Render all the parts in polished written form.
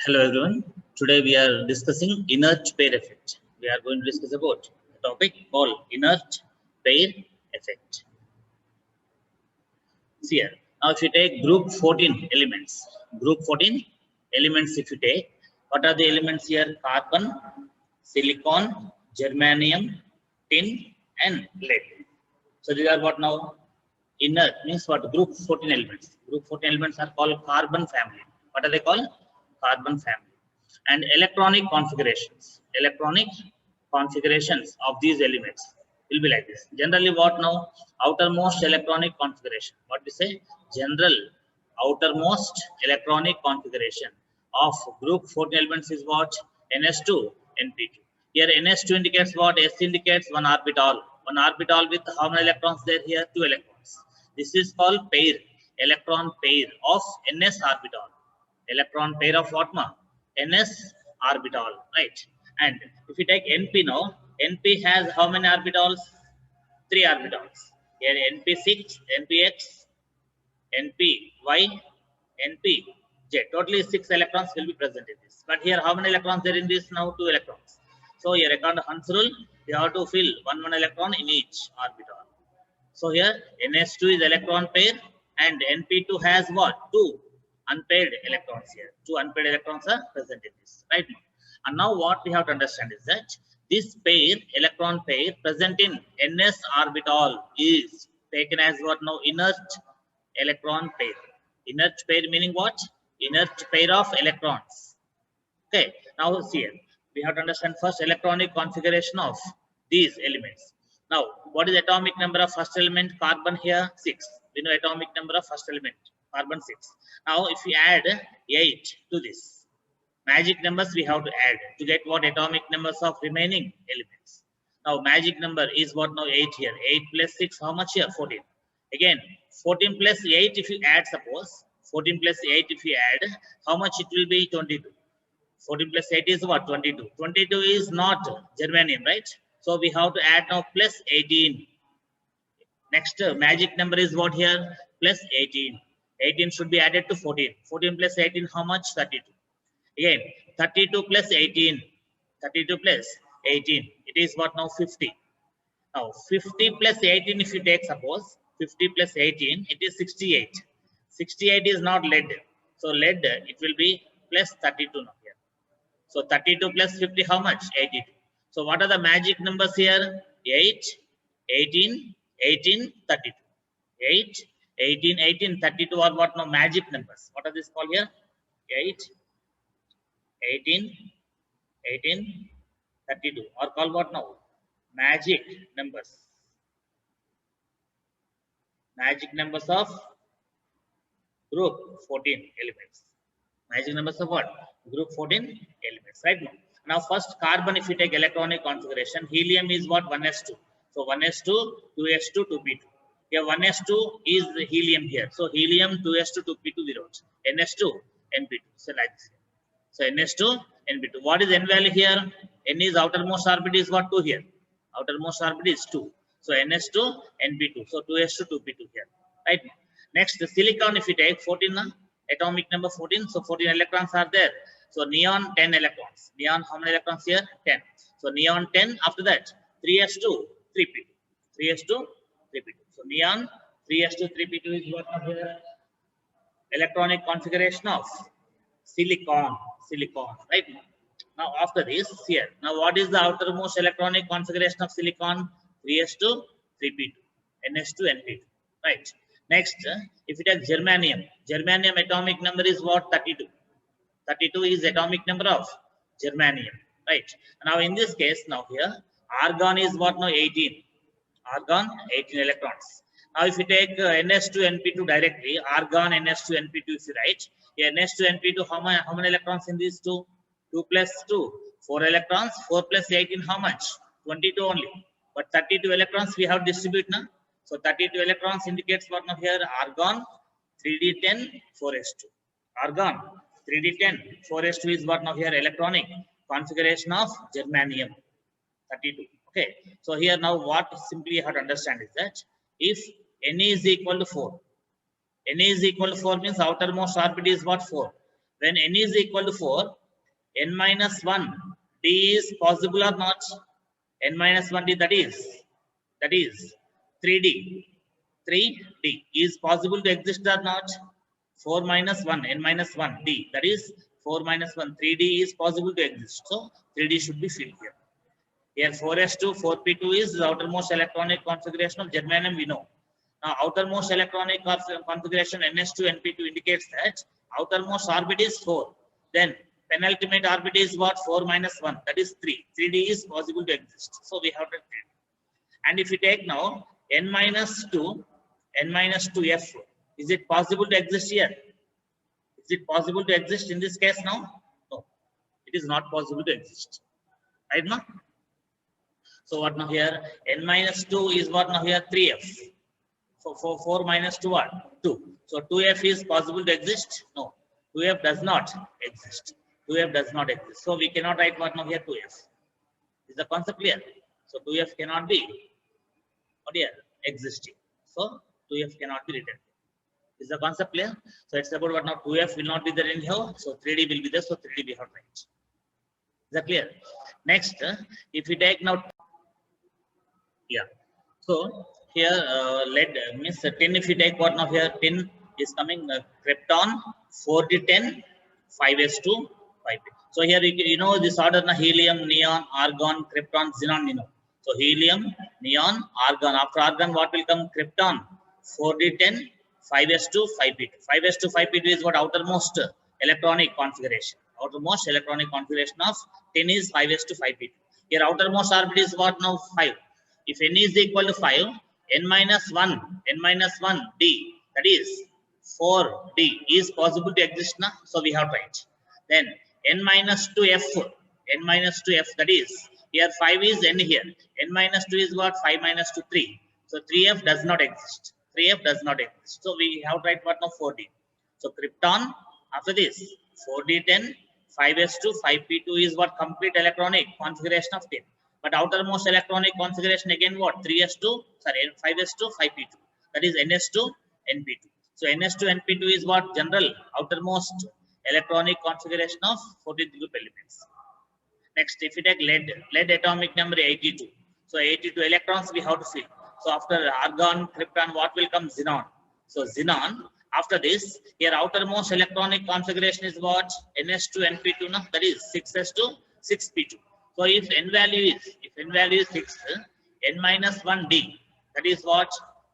Hello everyone. Today we are discussing inert pair effect. We are going to discuss about a topic called inert pair effect. See here. Now if you take group 14 elements, if you take, what are the elements here? Carbon, silicon, germanium, tin and lead. So these are what now? Inert means what? Group 14 elements. Group 14 elements are called carbon family. What are they called? Carbon family. And electronic configurations of these elements will be like this. Generally what now? Outermost electronic configuration. What we say? General outermost electronic configuration of group 14 elements is what? NS2, NP2. Here NS2 indicates what? S indicates one orbital. One orbital with how many electrons there? Here 2 electrons. This is called pair, electron pair of NS orbital. Electron pair of what ma? NS orbital, right? And if you take NP now, NP has how many orbitals? 3 orbitals. Here NP6, NPX, NPY, NPJ. Totally 6 electrons will be present in this. But here how many electrons there in this now? 2 electrons. So here according to Hund's rule, you have to fill one electron in each orbital. So here NS2 is electron pair and NP2 has what? 2 unpaired electrons here. 2 unpaired electrons are present in this, right? And now what we have to understand is that this pair, electron pair present in NS orbital is taken as what now? Inert electron pair. Inert pair meaning what? Inert pair of electrons. Okay, now see here. We have to understand first electronic configuration of these elements. Now, what is atomic number of first element? Carbon here 6. We know atomic number of first element carbon 6. Now, if we add 8 to this, magic numbers we have to add to get what? Atomic numbers of remaining elements. Now, magic number is what now? 8 here. 8 plus 6, how much here? 14. Again, 14 plus 8 if you add, suppose 14 plus 8 if you add, how much it will be? 22. 14 plus 8 is what? 22. 22 is not germanium, right? So we have to add now plus 18. Next magic number is what here? Plus 18. 18 should be added to 14. 14 plus 18, how much? 32. Again, 32 plus 18. 32 plus 18. It is what now? 50. Now, 50 plus 18, if you take, suppose, 50 plus 18, it is 68. 68 is not lead. So, lead, it will be plus 32 now here. So, 32 plus 50, how much? 82. So, what are the magic numbers here? 8, 18, 18, 32. 8, 18, 18, 32 are what now? Magic numbers. What are these called here? 8, 18, 18, 32 are called what now? Magic numbers. Magic numbers of group 14 elements. Magic numbers of what? Group 14 elements, right now. Now, first carbon, if you take electronic configuration, helium is what? 1s2. So, 1s2, 2s2, 2p2. Here, 1s2 is the helium here. So, helium 2s2, 2p2 we wrote. ns2, np2. So, like this. So, ns2, np2. What is n value here? N is outermost orbit is what? 2 here. Outermost orbit is 2. So, ns2, np2. So, 2s2, 2p2 here. Right? Next, the silicon, if you take 14, atomic number 14. So, 14 electrons are there. So, neon 10 electrons. Neon, how many electrons here? 10. So, neon 10. After that, 3s2, 3p2. 3s2, 3p2. So, neon 3s2, 3p2 is what here? Electronic configuration of silicon. Right? Now, after this, here. Now, what is the outermost electronic configuration of silicon? 3s2, 3p2. ns2, np2. Right? Next, if you take germanium, germanium atomic number is what? 32. 32 is atomic number of germanium, right? Now, in this case, now here, argon is what now? 18. Argon, 18 electrons. Now, if you take ns2, np2 directly, argon, ns2, np2, if you write, here ns2, np2, how many electrons in these two? 2 plus 2, 4 electrons. 4 plus 18, how much? 22 only. But 32 electrons we have distribute now. So, 32 electrons indicates what now here? Argon, 3d10, 4s2. Argon, 3d10, 4s2 is what now here? Electronic configuration of germanium, 32. Okay. So, here now what simply you have to understand is that if Na is equal to 4, Na is equal to 4 means outermost orbit is what? 4. When n is equal to 4, n minus 1 d is possible or not? N minus 1 d, that is 3d. 3d is possible to exist or not? 4 minus 1, n minus 1 d, that is 4 minus 1, 3d is possible to exist. So 3d should be filled here. Here 4s2, 4p2 is the outermost electronic configuration of germanium, we know. Now outermost electronic configuration ns2, np2 indicates that outermost orbit is 4. Then penultimate orbit is what? 4 minus 1, that is 3. 3d is possible to exist. So we have to 3d. And if we take now n minus 2f, is it possible to exist here? Is it possible to exist in this case now? No, it is not possible to exist. Right now? So what now here? N minus 2 is what now here? 3f. So 4 minus 2 what? 2. So 2f is possible to exist? No. 2f does not exist. 2f does not exist. So we cannot write what now here? 2f. Is the concept clear? So 2f cannot be what here? Existing. So 2f cannot be written. Is the concept clear? So it's about what now? 2f will not be there in here. So 3d will be there. So 3d we have to write. Is that clear? Next, if we take now, yeah. So here lead means tin. If you take what now here, tin is coming krypton 4d10 5s2 5p. So here you know this order na helium, neon, argon, krypton, xenon. You know. So helium, neon, argon. After argon, what will come? Krypton 4d10 5s2 5p2. 5s2 5p2 is what? Outermost electronic configuration. Outermost electronic configuration of tin is 5s2 5p2. Here outermost orbit is what now? 5. If n is equal to 5, n minus 1 d, that is 4d is possible to exist now. So we have to write. Then n minus 2f, that is here 5 is n here. N minus 2 is what? 5 minus 2 3. So 3f does not exist. 3f does not exist. So we have to write what now? 4d. So krypton after this 4d10 5s2 5p2 is what? Complete electronic configuration of tin. But outermost electronic configuration again what? 5s2 5p2. That is ns2 np2. So ns2 np2 is what? General outermost electronic configuration of 14th group elements. Next, if you take lead atomic number 82. So 82 electrons we have to fill. So after argon, krypton, what will come? Xenon. So xenon. After this, here outermost electronic configuration is what? ns2 np2. No? That is 6s2 6p2. So if n value is 6, n minus 1d, that is what?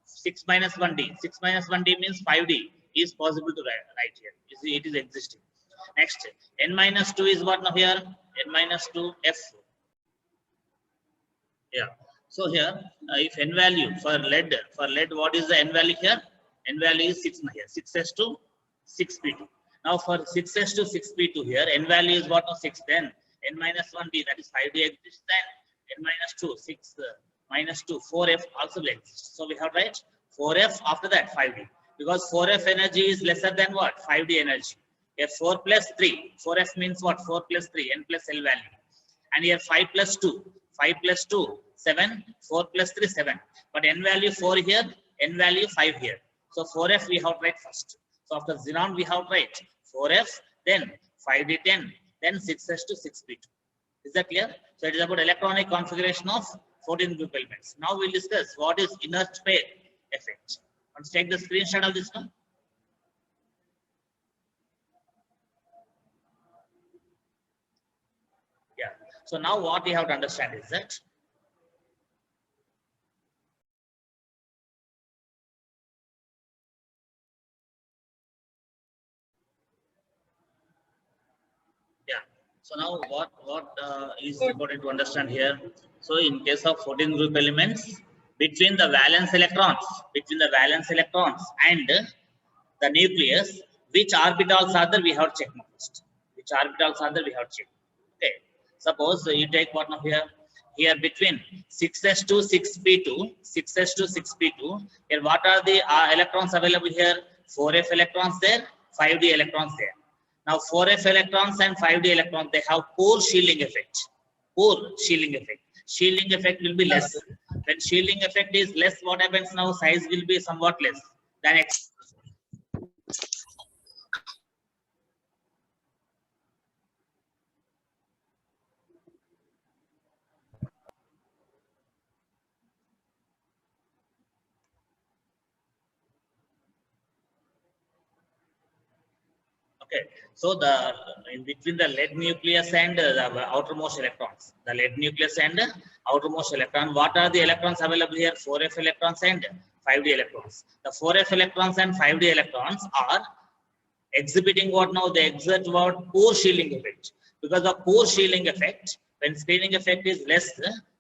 6 minus 1d. 6 minus 1d means 5d is possible to write here. It is existing. Next, n minus 2 is what now here? N minus 2f. Yeah. So here, if n value for lead, what is the n value here? N value is 6 here. 6s2 6p2. Now for 6s2 6p2 here, n value is what now? 6. Then n minus 1d, that is 5d exists. Then n minus 2 6 minus 2 4f also will exist. So we have to write 4f after that 5d, because 4f energy is lesser than what? 5d energy. Here 4 plus 3, 4f means what? 4 plus 3, n plus l value. And here 5 plus 2, 7, 4 plus 3 7. But n value 4 here, n value 5 here. So 4f we have to write first. So after xenon we have to write 4f, then 5d10, then 6s2 6p2. Is that clear? So it is about electronic configuration of 14 group elements. Now we'll discuss what is inert pair effect. Let's take the screenshot of this one. Yeah. So now what we have to understand is that so now what is important to understand here. So in case of 14 group elements, between the valence electrons and the nucleus, which orbitals are there, we have to check first. Which orbitals are there, we have to check. Okay. Suppose you take what now here. Here between 6s2 6p2, here what are the electrons available here? 4f electrons there, 5d electrons there. Now 4f electrons and 5d electrons, they have poor shielding effect. Shielding effect will be less. When shielding effect is less, what happens now? Size will be somewhat less than x. Okay. So in between the lead nucleus and the outermost electrons, the lead nucleus and outermost electron, what are the electrons available here? 4f electrons and 5d electrons. The 4f electrons and 5d electrons are exhibiting what now? They exert what? Poor shielding effect. Because of poor shielding effect, when shielding effect is less,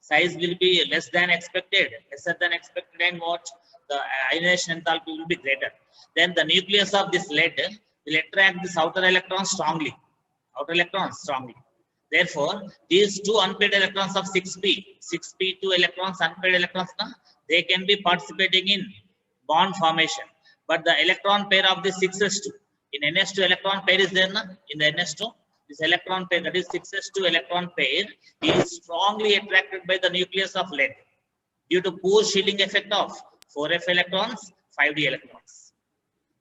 size will be less than expected, lesser than expected, and what? The ionization enthalpy will be greater. Then the nucleus of this lead will attract this outer electron strongly. Outer electrons strongly. Therefore, these two unpaired electrons of 6p2 electrons, unpaired electrons, they can be participating in bond formation. But the electron pair of the 6s2, in NS2 electron pair is there, in the NS2, this electron pair, that is 6s2 electron pair, is strongly attracted by the nucleus of lead due to poor shielding effect of 4f electrons, 5d electrons.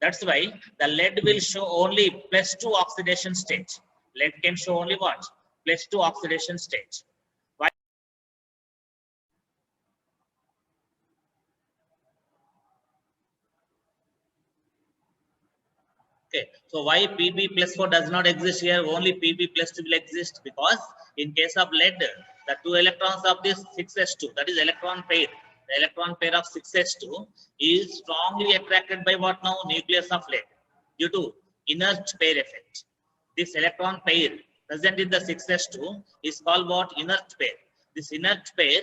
That's why the lead will show only +2 oxidation state. Lead can show only what? +2 oxidation state. Why? Okay, so why Pb+4 does not exist here? Only Pb+2 will exist because in case of lead, the two electrons of this 6s2, that is electron pair, the electron pair of 6s2 is strongly attracted by what now? Nucleus of lead due to inert pair effect. This electron pair present in the 6s2 is called what? Inert pair. This inert pair,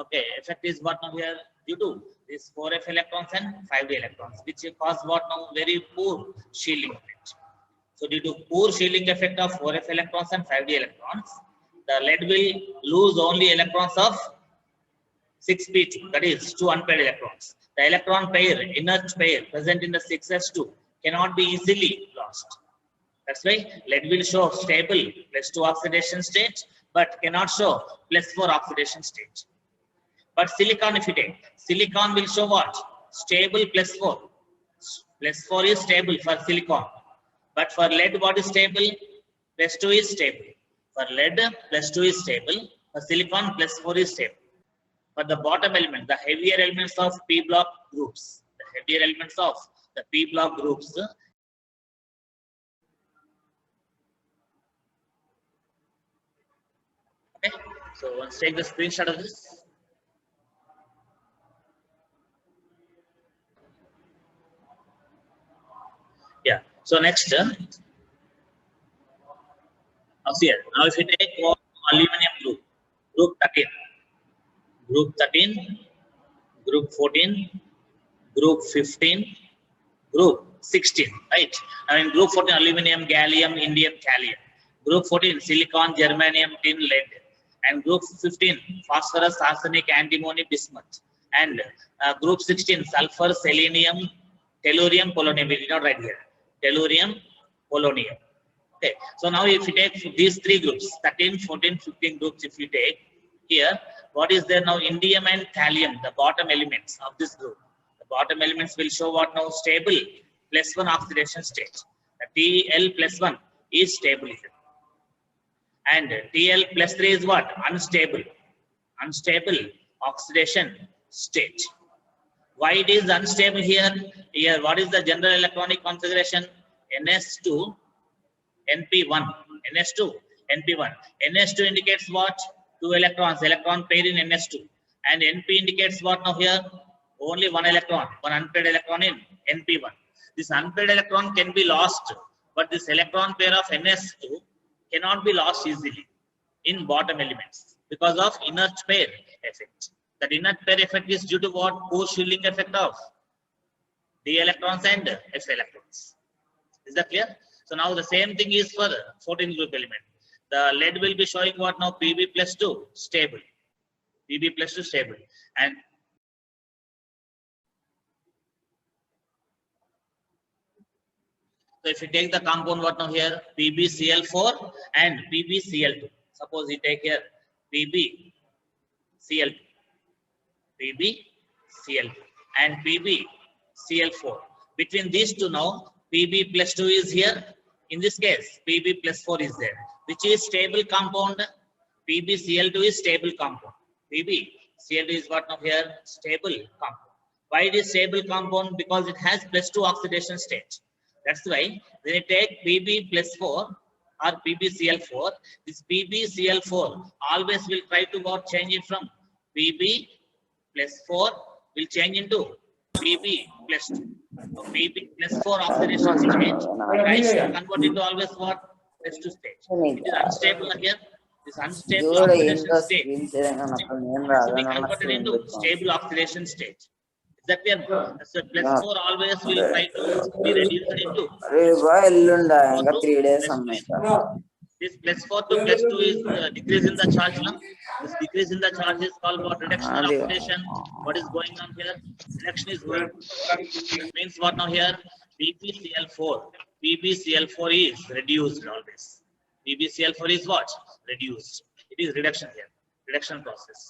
okay, effect is what now here? Due to this 4f electrons and 5d electrons, which cause what now? Very poor shielding effect. So due to poor shielding effect of 4f electrons and 5d electrons, the lead will lose only electrons of 6p2, that is 2 unpaired electrons. The electron pair, inert pair present in the 6s2 cannot be easily lost. That's why lead will show stable +2 oxidation state, but cannot show +4 oxidation state. But silicon, if you take, silicon will show what? Stable +4. +4 is stable for silicon. But for lead, what is stable? +2 is stable. For lead, +2 is stable. For silicon, +4 is stable. For the bottom element, the heavier elements of p block groups, the heavier elements of the p block groups, okay. So let's take the screenshot of this. Yeah. So next, now here. Now if you take aluminum group 13, group 14, group 15, group 16, right? Now in group 14, aluminum, gallium, indium, thallium. Group 14, silicon, germanium, tin, lead. And group 15, phosphorus, arsenic, antimony, bismuth. And group 16, sulfur, selenium, tellurium, polonium. We did not write here. Tellurium, polonium. Okay. So now if you take these three groups, 13, 14, 15 groups, if you take here, what is there now? Indium and thallium, the bottom elements of this group. The bottom elements will show what now? Stable +1 oxidation state. The Tl+1 is stable here. And Tl+3 is what? Unstable. Unstable oxidation state. Why it is unstable here? Here, what is the general electronic configuration? NS2, NP1. NS2, NP1. NS2 indicates what? 2 electrons, electron pair in NS2. And NP indicates what now here? Only 1 electron, 1 unpaired electron in NP1. This unpaired electron can be lost, but this electron pair of NS2 cannot be lost easily in bottom elements because of inert pair effect. That inert pair effect is due to what? Poor shielding effect of d electrons and s electrons. Is that clear? So now the same thing is for 14 group element. The lead will be showing what now? Pb+2 stable. Pb+2 stable. And so if you take the compound what now here? PbCl4 and PbCl2. Suppose you take here PbCl2. PbCl2 and PbCl4. Between these two now, Pb+2 is here. In this case, Pb+4 is there. Which is stable compound? PbCl2 is stable compound. PbCl2 is what now here? Stable compound. Why it is stable compound? Because it has +2 oxidation state. That's why when you take Pb plus 4 or PbCl4, this PbCl4 always will try to what change it from Pb plus 4 will change into Pb plus 2. So Pb plus 4 oxidation state tries to convert into always what? Plus 2 state. It is unstable here. This unstable oxidation state needs to be converted into stable oxidation state. Is that clear? So plus 4 always will try to be reduced into ఇంకా 3 days this plus 4 to plus 2 is decrease in the charge now. This decrease in the charge is called what? Reduction or oxidation. What is going on here? Reduction is going on. That means what now here? PbCl4 is reduced always. PbCl4 is what? Reduced. It is reduction here. Reduction process.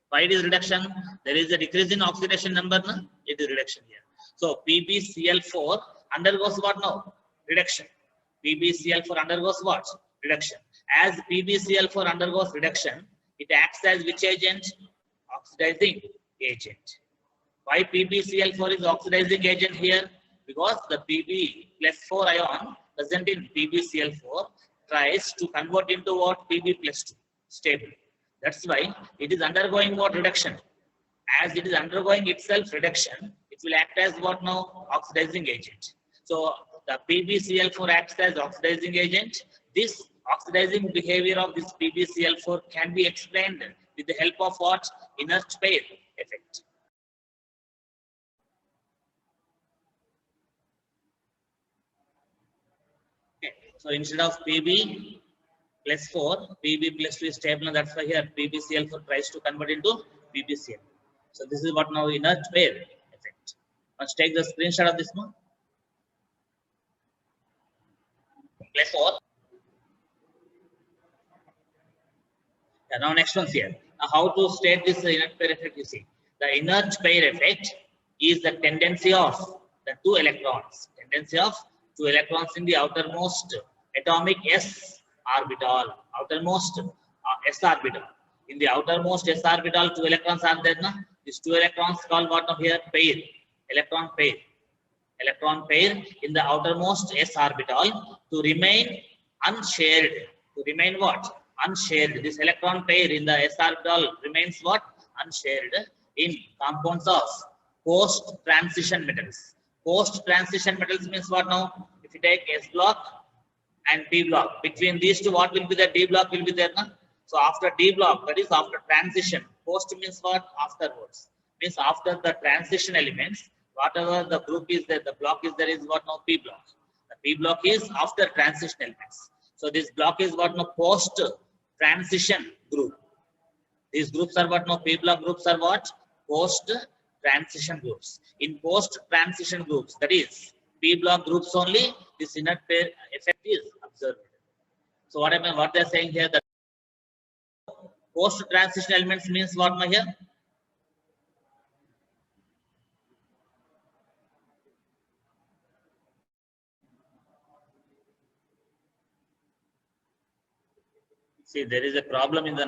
Why it is reduction? There is a decrease in oxidation number. No? It is reduction here. So PbCl4 undergoes what now? Reduction. PbCl4 undergoes what? Reduction. As PbCl4 undergoes reduction, it acts as which agent? Oxidizing agent. Why PbCl4 is oxidizing agent here? Because the Pb plus 4 ion present in PbCl4 tries to convert into what? Pb plus 2, stable. That's why it is undergoing what? Reduction. As it is undergoing itself reduction, it will act as what now? Oxidizing agent. So the PbCl4 acts as oxidizing agent. This oxidizing behavior of this PbCl4 can be explained with the help of what? Inert pair effect. Okay. So instead of Pb plus 4, Pb plus 2 is stable. That's why here PbCl4 tries to convert into PbCl. So this is what now inert pair effect. Let's take the screenshot of this one. Plus 4. Now next one's here. Now how to state this inert pair effect? You see, the inert pair effect is the tendency of the two electrons. Tendency of two electrons in the outermost atomic s orbital. Outermost s orbital. In the outermost s orbital, two electrons are there. Na? These two electrons called what now here? Pair. Electron pair. Electron pair in the outermost s orbital to remain unshared. To remain what? Unshared. This electron pair in the s orbital remains what? Unshared in compounds of post transition metals. Post transition metals means what now? If you take s block and p block, between these two, what will be the d block will be there. Na? So after d block, that is after transition. Post means what? Afterwards. Means after the transition elements, whatever the group is there, the block is there is what now? P block. The P block is after transition elements. So this block is what now? Post transition group. These groups are what now? P block groups are what? Post transition groups. In post transition groups, that is P block groups only, this inert pair effect is observed. So what I mean, what they are saying here, that post transition elements means what now here? See, there is a problem in the